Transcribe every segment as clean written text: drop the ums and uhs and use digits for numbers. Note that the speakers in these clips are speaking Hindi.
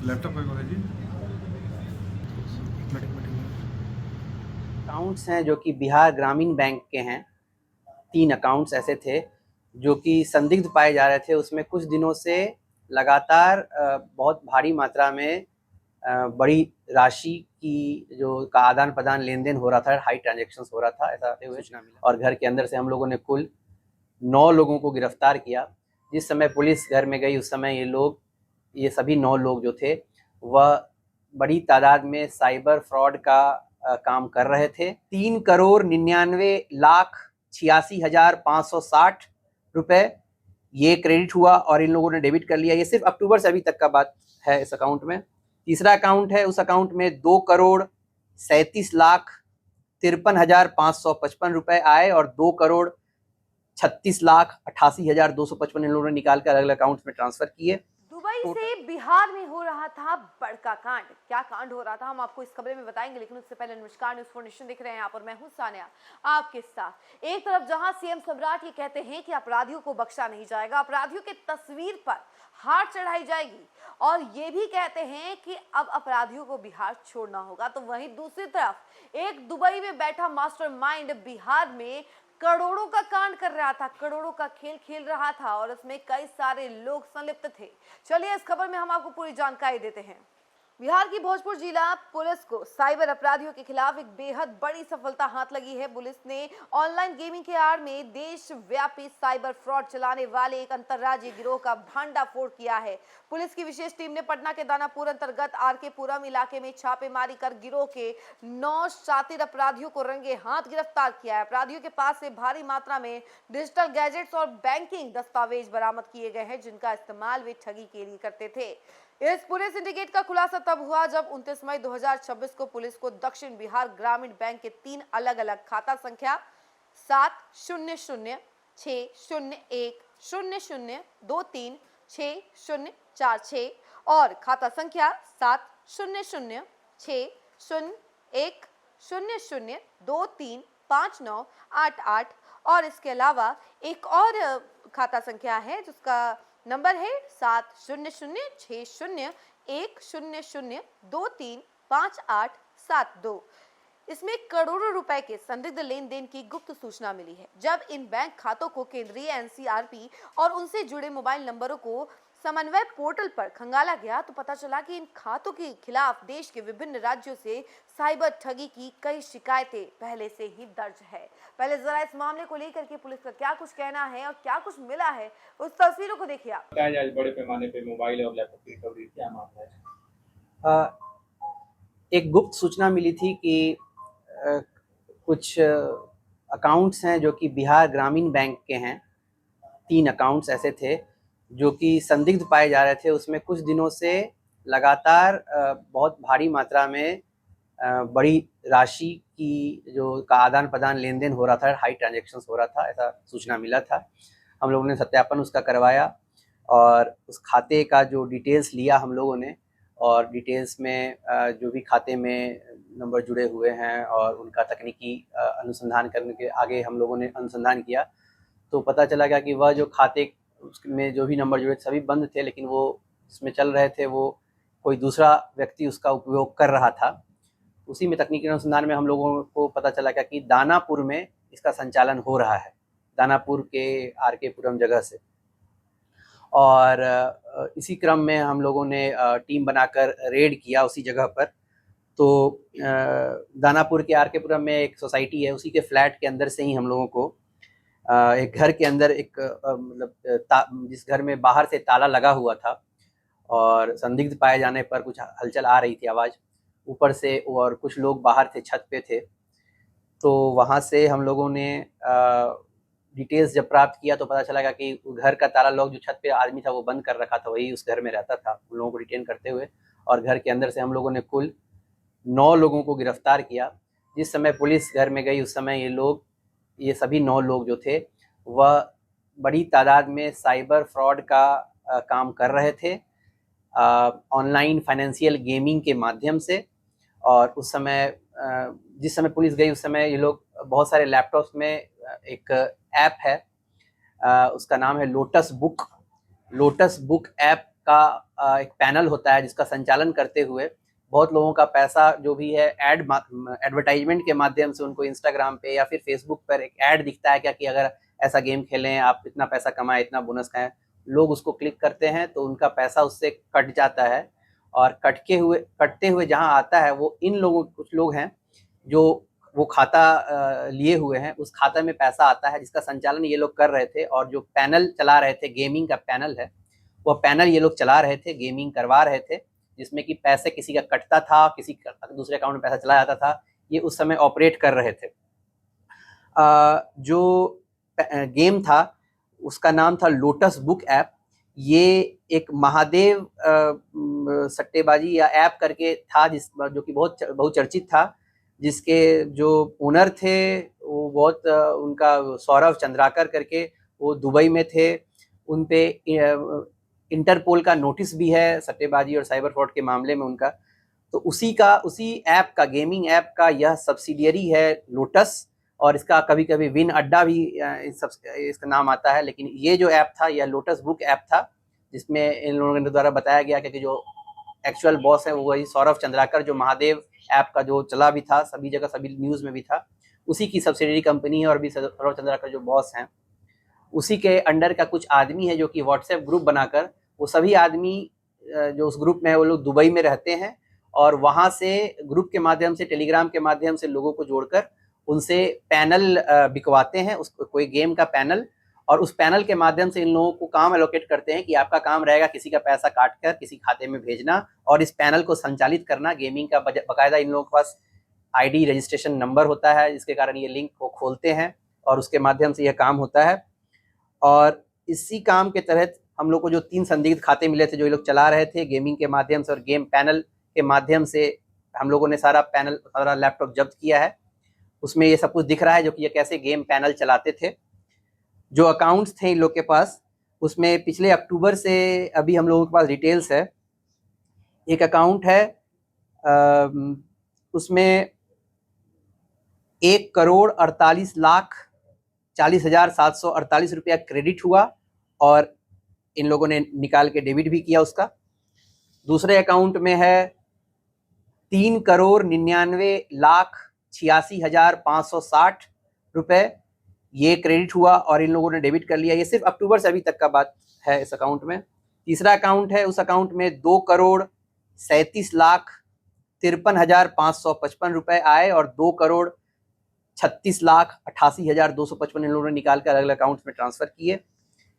लैपटॉप है जी। अकाउंट्स हैं जो कि बिहार ग्रामीण बैंक के हैं। 3 अकाउंट्स ऐसे थे जो कि संदिग्ध पाए जा रहे थे। उसमें कुछ दिनों से लगातार बहुत भारी मात्रा में बड़ी राशि की जो का आदान-प्रदान लेन-देन हो रहा था, हाई ट्रांजैक्शंस हो रहा था, ऐसा सूचना मिला और घर के अंदर से हम लोगों ने कुल 9 लोगों को गिरफ्तार किया। जिस समय पुलिस घर में गई उस समय ये सभी 9 लोग जो थे वह बड़ी तादाद में साइबर फ्रॉड का काम कर रहे थे। 3,99,86,560 रुपए ये क्रेडिट हुआ और इन लोगों ने डेबिट कर लिया। ये सिर्फ अक्टूबर से अभी तक का बात है इस अकाउंट में। तीसरा अकाउंट है, उस अकाउंट में 2,37,53,555 रुपए आए और 2,36,88,255 इन लोगों ने निकाल कर अलग अलग अकाउंट में ट्रांसफर किए। दुबई से बिहार में हो रहा था बड़का कांड। क्या कांड हो रहा था हम आपको इस खबरे में बताएंगे, लेकिन उससे पहले नमस्कार, न्यूज़ फॉर नेशन देख रहे हैं आप और मैं हूं सानिया आपके साथ। एक तरफ जहां सीएम सम्राट ये कहते हैं कि अपराधियों को बख्शा नहीं जाएगा, अपराधियों की तस्वीर पर हार चढ़ाई जाएगी और ये भी कहते हैं कि अब अपराधियों को बिहार छोड़ना होगा, तो वहीं दूसरी तरफ एक दुबई में बैठा मास्टरमाइंड बिहार में करोड़ों का कांड कर रहा था, करोड़ों का खेल खेल रहा था और इसमें कई सारे लोग संलिप्त थे। चलिए इस खबर में हम आपको पूरी जानकारी देते हैं। बिहार की भोजपुर जिला पुलिस को साइबर अपराधियों के खिलाफ एक बेहद बड़ी सफलता हाथ लगी है। पुलिस ने ऑनलाइन गेमिंग के आड़ में देशव्यापी साइबर फ्रॉड चलाने वाले एक अंतर्राज्यीय गिरोह का भंडाफोड़ किया है। पुलिस की विशेष टीम ने पटना के दानापुर अंतर्गत आरके पुरम इलाके में छापेमारी कर गिरोह के 9 शातिर अपराधियों को रंगे हाथ गिरफ्तार किया है। अपराधियों के पास से भारी मात्रा में डिजिटल गैजेट्स और बैंकिंग दस्तावेज बरामद किए गए हैं, जिनका इस्तेमाल वे ठगी के लिए करते थे। इस पूरे सिंडिकेट का खुलासा तब हुआ जब 29 मई 2026 को पुलिस को दक्षिण बिहार ग्रामीण बैंक के 3 अलग अलग खाता संख्या 700-601-0023-6046 और खाता संख्या 700-601-00235988 और इसके अलावा एक और खाता संख्या है जिसका नंबर है 700-601-00235872। इसमें करोड़ों रुपए के संदिग्ध लेन देन की गुप्त सूचना मिली है। जब इन बैंक खातों को केंद्रीय एनसीआरपी और उनसे जुड़े मोबाइल नंबरों को समन्वय पोर्टल पर खंगाला गया तो पता चला कि इन खातों के खिलाफ देश के विभिन्न राज्यों से साइबर ठगी की कई शिकायतें पहले से ही दर्ज है। पहले जरा इस मामले को लेकर के पुलिस का क्या कुछ कहना है और क्या कुछ मिला है, उस तस्वीरों को देखिए आप। बड़े पैमाने पे मोबाइल और लैपटॉप की रिकवरी, क्या मामला है? एक गुप्त सूचना मिली थी कि कुछ अकाउंट्स हैं जो कि बिहार ग्रामीण बैंक के हैं। 3 अकाउंट्स ऐसे थे जो कि संदिग्ध पाए जा रहे थे। उसमें कुछ दिनों से लगातार बहुत भारी मात्रा में बड़ी राशि की जो का आदान-प्रदान लेन-देन हो रहा था, हाई ट्रांजैक्शंस हो रहा था, ऐसा सूचना मिला था। हम लोगों ने सत्यापन उसका करवाया और उस खाते का जो डिटेल्स लिया हम लोगों ने और डिटेल्स में जो भी खाते में नंबर जुड़े हुए हैं और उनका तकनीकी अनुसंधान करने के आगे हम लोगों ने अनुसंधान किया तो पता चला गया कि वह जो खाते उसमें जो भी नंबर जुड़े सभी बंद थे, लेकिन वो इसमें चल रहे थे, वो कोई दूसरा व्यक्ति उसका उपयोग कर रहा था। उसी में तकनीकी अनुसंधान में हम लोगों को पता चला क्या कि दानापुर में इसका संचालन हो रहा है, दानापुर के आरके पुरम जगह से। और इसी क्रम में हम लोगों ने टीम बनाकर रेड किया उसी जगह पर। तो दानापुर के आरके पुरम में एक सोसाइटी है, उसी के फ्लैट के अंदर से ही हम लोगों को एक घर के अंदर एक मतलब जिस घर में बाहर से ताला लगा हुआ था और संदिग्ध पाए जाने पर कुछ हलचल आ रही थी आवाज़ ऊपर से और कुछ लोग बाहर थे, छत पे थे। तो वहाँ से हम लोगों ने डिटेल्स जब प्राप्त किया तो पता चला कि घर का ताला लॉक जो छत पे आदमी था वो बंद कर रखा था, वही उस घर में रहता था। उन लोगों को डिटेन करते हुए और घर के अंदर से हम लोगों ने कुल 9 लोगों को गिरफ्तार किया। जिस समय पुलिस घर में गई उस समय ये सभी 9 लोग जो थे वह बड़ी तादाद में साइबर फ्रॉड का काम कर रहे थे ऑनलाइन फाइनेंशियल गेमिंग के माध्यम से। और उस समय जिस समय पुलिस गई उस समय ये लोग बहुत सारे लैपटॉप्स में एक ऐप है, उसका नाम है लोटस बुक ऐप का एक पैनल होता है जिसका संचालन करते हुए बहुत लोगों का पैसा जो भी है एडवर्टाइजमेंट के माध्यम से उनको इंस्टाग्राम पे या फिर फेसबुक पर एक ऐड दिखता है क्या कि अगर ऐसा गेम खेलें आप इतना पैसा कमाएं, इतना बोनस खाएं, लोग उसको क्लिक करते हैं तो उनका पैसा उससे कट जाता है। और कटते हुए जहां आता है वो इन लोगों, कुछ लोग हैं जो वो खाता लिए हुए हैं, उस खाता में पैसा आता है जिसका संचालन ये लोग कर रहे थे। और जो पैनल चला रहे थे, गेमिंग का पैनल है, वह पैनल ये लोग चला रहे थे, गेमिंग करवा रहे थे, जिसमें कि पैसे किसी का कटता था, किसी का दूसरे अकाउंट में पैसा चला जाता था, ये उस समय ऑपरेट कर रहे थे। जो गेम था उसका नाम था लोटस बुक ऐप। ये एक महादेव सट्टेबाजी या ऐप करके था जो कि बहुत बहुचर्चित था, जिसके जो ओनर थे वो बहुत उनका सौरभ चंद्राकर करके वो दुबई में थे। उन पे इंटरपोल का नोटिस भी है सट्टेबाजी और साइबर फ्रॉड के मामले में उनका। तो उसी ऐप का, गेमिंग ऐप का यह सब्सिडियरी है लोटस, और इसका कभी कभी विन अड्डा भी इसका नाम आता है। लेकिन ये जो ऐप था यह लोटस बुक ऐप था, जिसमें इन लोगों के द्वारा बताया गया कि जो एक्चुअल बॉस है वो वही सौरभ चंद्राकर, जो महादेव ऐप का जो चला भी था, सभी जगह सभी न्यूज़ में भी था, उसी की सब्सिडियरी कंपनी है। और भी सौरभ चंद्राकर जो बॉस हैं उसी के अंडर का कुछ आदमी है जो कि व्हाट्सएप ग्रुप बनाकर, वो सभी आदमी जो उस ग्रुप में है वो लोग दुबई में रहते हैं, और वहाँ से ग्रुप के माध्यम से, टेलीग्राम के माध्यम से लोगों को जोड़कर उनसे पैनल बिकवाते हैं, उस कोई गेम का पैनल। और उस पैनल के माध्यम से इन लोगों को काम एलोकेट करते हैं कि आपका काम रहेगा किसी का पैसा काट कर किसी खाते में भेजना, और इस पैनल को संचालित करना। गेमिंग का बाकायदा इन लोगों के पास आईडी रजिस्ट्रेशन नंबर होता है, जिसके कारण ये लिंक को खोलते हैं और उसके माध्यम से यह काम होता है। और इसी काम के तहत हम लोग को जो 3 संदिग्ध खाते मिले थे जो ये लोग चला रहे थे गेमिंग के माध्यम से और गेम पैनल के माध्यम से, हम लोगों ने सारा लैपटॉप जब्त किया है। उसमें ये सब कुछ दिख रहा है जो कि ये कैसे गेम पैनल चलाते थे। जो अकाउंट्स थे इन लोग के पास, उसमें पिछले अक्टूबर से अभी हम लोगों के पास डिटेल्स है। एक अकाउंट है उसमें 1,48,40,748 रुपया क्रेडिट हुआ और इन लोगों ने निकाल के डेबिट भी किया उसका। दूसरे अकाउंट में है 3,99,86,560 रुपए, ये क्रेडिट हुआ और इन लोगों ने डेबिट कर लिया। ये सिर्फ अक्टूबर से अभी तक का बात है इस अकाउंट में। तीसरा अकाउंट है, उस अकाउंट में 2,37,53,555 रुपए आए और 2,36,88,255 इन लोगों ने निकाल कर अलग अलग अकाउंट्स में ट्रांसफर किए।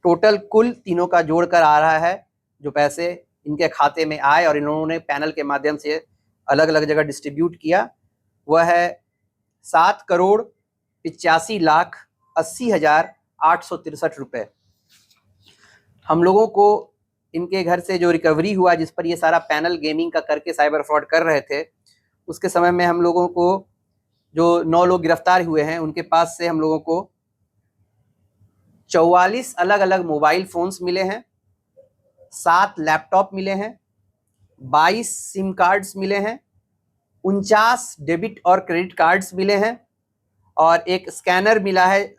टोटल कुल तीनों का जोड़कर आ रहा है जो पैसे इनके खाते में आए और इन लोगों ने पैनल के माध्यम से अलग अलग जगह डिस्ट्रीब्यूट किया, वह है 7,85,80,863 रुपए। हम लोगों को इनके घर से जो रिकवरी हुआ, जिस पर ये सारा पैनल गेमिंग का करके साइबर फ्रॉड कर रहे थे, उसके समय में हम लोगों को जो 9 लोग गिरफ्तार हुए हैं उनके पास से हम लोगों को 44 अलग अलग मोबाइल फोन्स मिले हैं, 7 लैपटॉप मिले हैं, 22 सिम कार्ड्स मिले हैं, 49 डेबिट और क्रेडिट कार्ड्स मिले हैं और एक स्कैनर मिला है,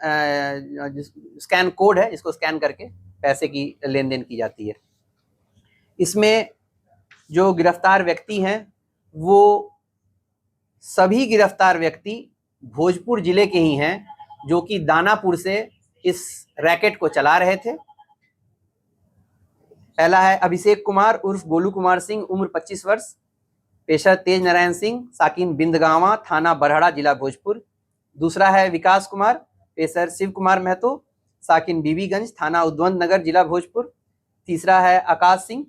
स्कैन कोड है जिसको स्कैन करके पैसे की लेन देन की जाती है। इसमें जो गिरफ्तार व्यक्ति हैं वो सभी गिरफ्तार व्यक्ति भोजपुर जिले के ही हैं, जो कि दानापुर से इस रैकेट को चला रहे थे। पहला है अभिषेक कुमार उर्फ गोलू कुमार सिंह, उम्र 25 वर्ष, पेशा तेज नारायण सिंह, साकिन बिंदगावा, थाना बरहड़ा, जिला भोजपुर। दूसरा है विकास कुमार, पेशर शिव कुमार महतो, साकिन बीबीगंज, थाना उद्वंत नगर, जिला भोजपुर। तीसरा है आकाश सिंह,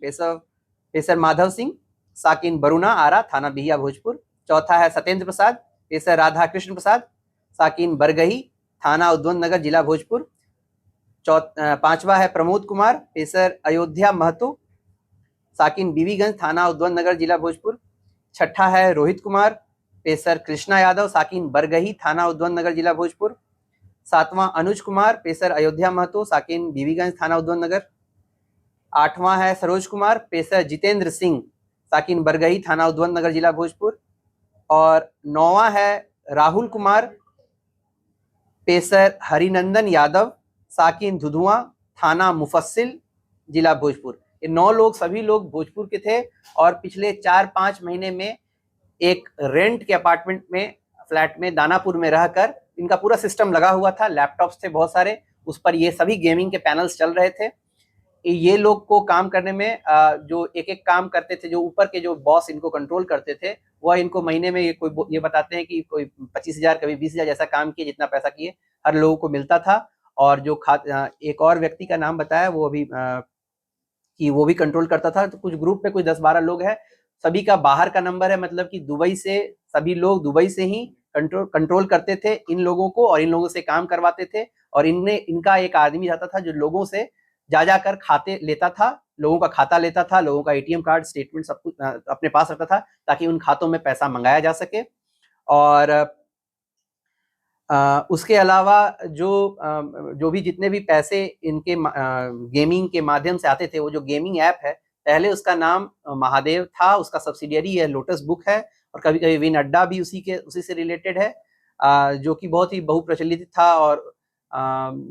पेशर माधव सिंह, साकिन बरुना आरा, थाना बिहिया, भोजपुर। चौथा है सत्येंद्र प्रसाद, पेशर राधा कृष्ण प्रसाद, साकिन बरगही, थाना उद्वंत नगर, जिला भोजपुर। पांचवा है प्रमोद कुमार, पेशर अयोध्या महतो, साकिन बीबीगंज, थाना उद्वंत नगर, जिला भोजपुर। छठा है रोहित कुमार, पेशर कृष्णा यादव, साकिन बरगही, थाना उद्वंत नगर, जिला भोजपुर। सातवां अनुज कुमार, पेशर अयोध्या महतो, साकिन बीबीगंज, थाना उद्वंत नगर। आठवां है सरोज कुमार, पेशर जितेंद्र सिंह, साकिन बरगही, थाना उद्वंत नगर, जिला भोजपुर। और नौवां है राहुल कुमार, पेशर हरिनंदन यादव, साकिन धुधुआ, थाना मुफस्सिल, जिला भोजपुर। ये 9 लोग सभी लोग भोजपुर के थे और पिछले 4-5 महीने में एक रेंट के अपार्टमेंट में फ्लैट में दानापुर में रहकर इनका पूरा सिस्टम लगा हुआ था, लैपटॉप्स थे बहुत सारे, उस पर ये सभी गेमिंग के पैनल्स चल रहे थे। ये लोग को काम करने में जो एक-एक काम करते थे, जो ऊपर के जो बॉस इनको कंट्रोल करते थे, वह इनको महीने में ये बताते हैं कि कोई 25,000 कभी 20,000 जैसा काम किए, जितना पैसा किए हर लोगों को मिलता था। और जो एक और व्यक्ति का नाम बताया वो अभी कि वो भी कंट्रोल करता था। तो कुछ ग्रुप में कुछ 10-12 लोग हैं, सभी का बाहर का नंबर है, मतलब कि दुबई से सभी लोग दुबई से ही कंट्रोल करते थे इन लोगों को और इन लोगों से काम करवाते थे। और इनका एक आदमी जाता था जो लोगों से जा कर खाते लेता था, लोगों का खाता लेता था, लोगों का एटीएम कार्ड स्टेटमेंट सब कुछ अपने पास रखता था ताकि उन खातों में पैसा मंगाया जा सके। और उसके अलावा जो भी जितने भी पैसे इनके गेमिंग के माध्यम से आते थे, वो जो गेमिंग ऐप है, पहले उसका नाम महादेव था, उसका सब्सिडियरी है लोटस बुक है, और कभी-कभी विन अड्डा भी उसी से रिलेटेड है, जो कि बहुत ही बहुप्रचलित था। और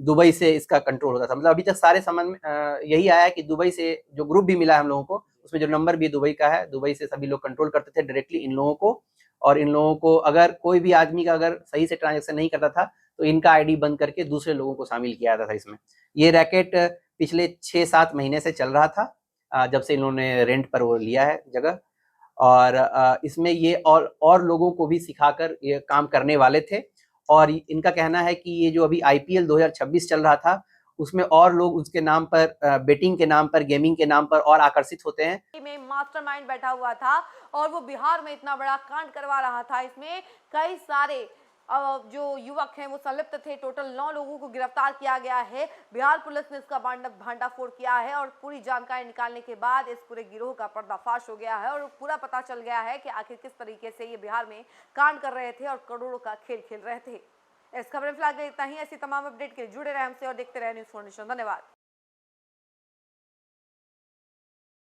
दुबई से इसका कंट्रोल होता था। मतलब अभी तक सारे संबंध में यही आया है कि दुबई से जो ग्रुप भी मिला है हम लोगों को, उसमें जो नंबर भी दुबई का है, दुबई से सभी लोग कंट्रोल करते थे डायरेक्टली इन लोगों को। और इन लोगों को अगर कोई भी आदमी का अगर सही से ट्रांजैक्शन नहीं करता था, तो इनका आईडी बंद करके दूसरे लोगों को शामिल किया जाता था इसमें। ये रैकेट पिछले 6-7 महीने से चल रहा था, जब से इन्होंने रेंट पर वो लिया है जगह। और इसमें ये और लोगों को भी सिखाकर ये काम करने वाले थे। और इनका कहना है कि ये जो अभी आईपीएल 2026 चल रहा था, उसमें और लोग उसके नाम पर बेटिंग के नाम पर, गेमिंग के नाम पर और आकर्षित होते हैं। में मास्टरमाइंड बैठा हुआ था और वो बिहार में इतना बड़ा कांड करवा रहा था। इसमें कई सारे जो युवक हैं वो संलिप्त थे। टोटल 9 लोगों को गिरफ्तार किया गया है। बिहार पुलिस ने इसका भांडाफोड़ किया है और पूरी जानकारी निकालने के बाद इस पूरे गिरोह का पर्दाफाश हो गया है और पूरा पता चल गया है कि आखिर किस तरीके से ये बिहार में कांड कर रहे थे और करोड़ों का खेल खेल रहे थे। इस खबर में फिलहाल इतना ही। ऐसी तमाम अपडेट के लिए जुड़े रहे हमसे और देखते रहे न्यूज़ 4 नेशन। धन्यवाद।